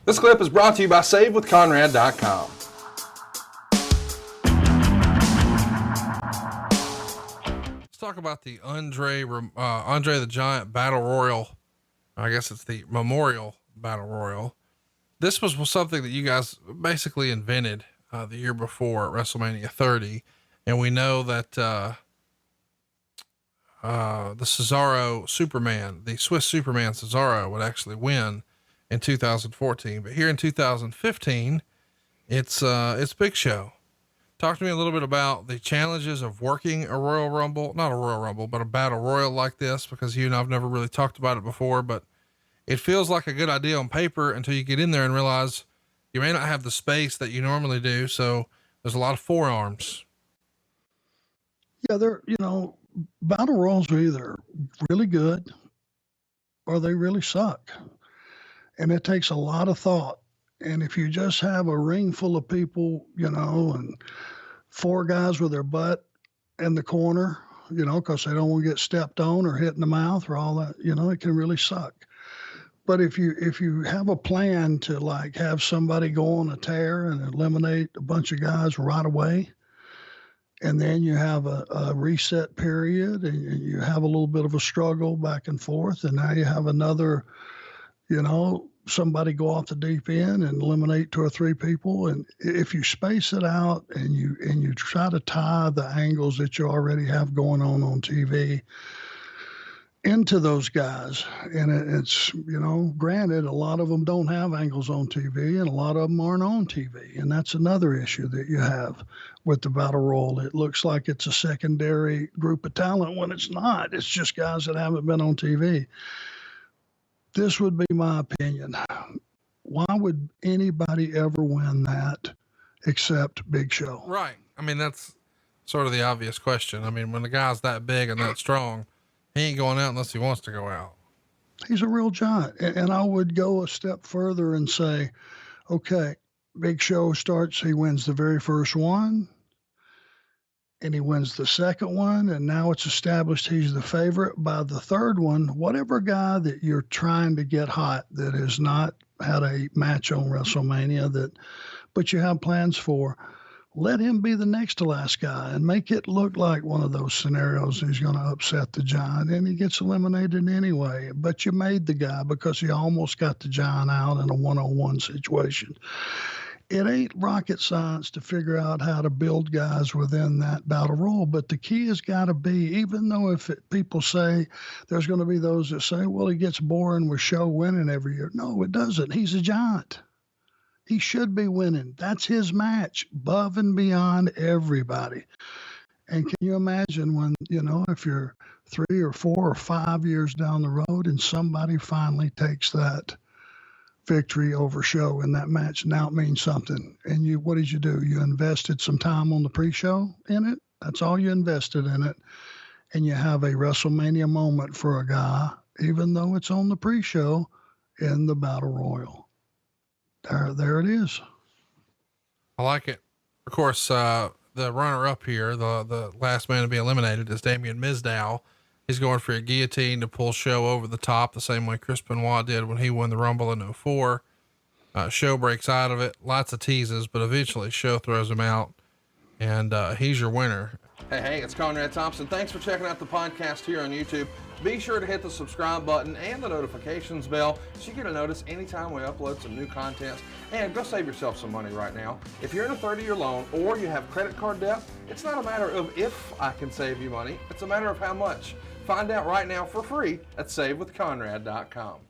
This clip is brought to you by SaveWithConrad.com. Let's talk about the Andre the Giant Battle Royal. I guess it's the Memorial Battle Royal. This was something that you guys basically invented the year before at WrestleMania 30. And we know that the Cesaro Superman, the Swiss Superman Cesaro, would actually win in 2014. But here in 2015, it's Big Show. Talk to me a little bit about the challenges of working a Royal Rumble, not a Royal Rumble, but a Battle Royal like this, because you and I've never really talked about it before, but it feels like a good idea on paper until you get in there and realize you may not have the space that you normally do. So there's a lot of forearms. Yeah, battle royals are either really good or they really suck. And it takes a lot of thought. And if you just have a ring full of people, and 4 guys with their butt in the corner, because they don't want to get stepped on or hit in the mouth or all that, it can really suck. But if you have a plan to like have somebody go on a tear and eliminate a bunch of guys right away, and then you have a reset period and you have a little bit of a struggle back and forth, and now you have another, somebody go off the deep end and eliminate 2 or 3 people. And if you space it out and you try to tie the angles that you already have going on TV into those guys, and it's, granted, a lot of them don't have angles on TV and a lot of them aren't on TV. And that's another issue that you have with the Battle Royal. It looks like it's a secondary group of talent when it's not. It's just guys that haven't been on TV. This would be my opinion. Why would anybody ever win that except Big Show? Right. I mean, that's sort of the obvious question. I mean, when the guy's that big and that strong, he ain't going out unless he wants to go out. He's a real giant. And I would go a step further and say, okay, Big Show starts, he wins the very first one, and he wins the second one, and now it's established he's the favorite. By the third one, whatever guy that you're trying to get hot that has not had a match on WrestleMania but you have plans for, let him be the next to last guy and make it look like one of those scenarios he's going to upset the giant and he gets eliminated anyway. But you made the guy because he almost got the giant out in a one-on-one situation. It ain't rocket science to figure out how to build guys within that battle royal, but the key has got to be, even though people say there's going to be those that say, well, it gets boring with Show winning every year. No, it doesn't. He's a giant. He should be winning. That's his match, above and beyond everybody. And can you imagine when, if you're 3 or 4 or 5 years down the road and somebody finally takes that victory over Show in that match, now it means something. And what did you do? You invested some time on the pre-show in it. That's all you invested in it. And you have a WrestleMania moment for a guy, even though it's on the pre-show, in the Battle Royal. There it is. I like it. Of course, the runner up here, the last man to be eliminated, is Damien Mizdow. He's going for a guillotine to pull Show over the top, the same way Chris Benoit did when he won the Rumble in 2004. Show breaks out of it, lots of teases, but eventually Show throws him out, and he's your winner. Hey, it's Conrad Thompson. Thanks for checking out the podcast here on YouTube. Be sure to hit the subscribe button and the notifications bell so you get a notice anytime we upload some new content. And go save yourself some money right now. If you're in a 30-year loan or you have credit card debt, it's not a matter of if I can save you money. It's a matter of how much. Find out right now for free at SaveWithConrad.com.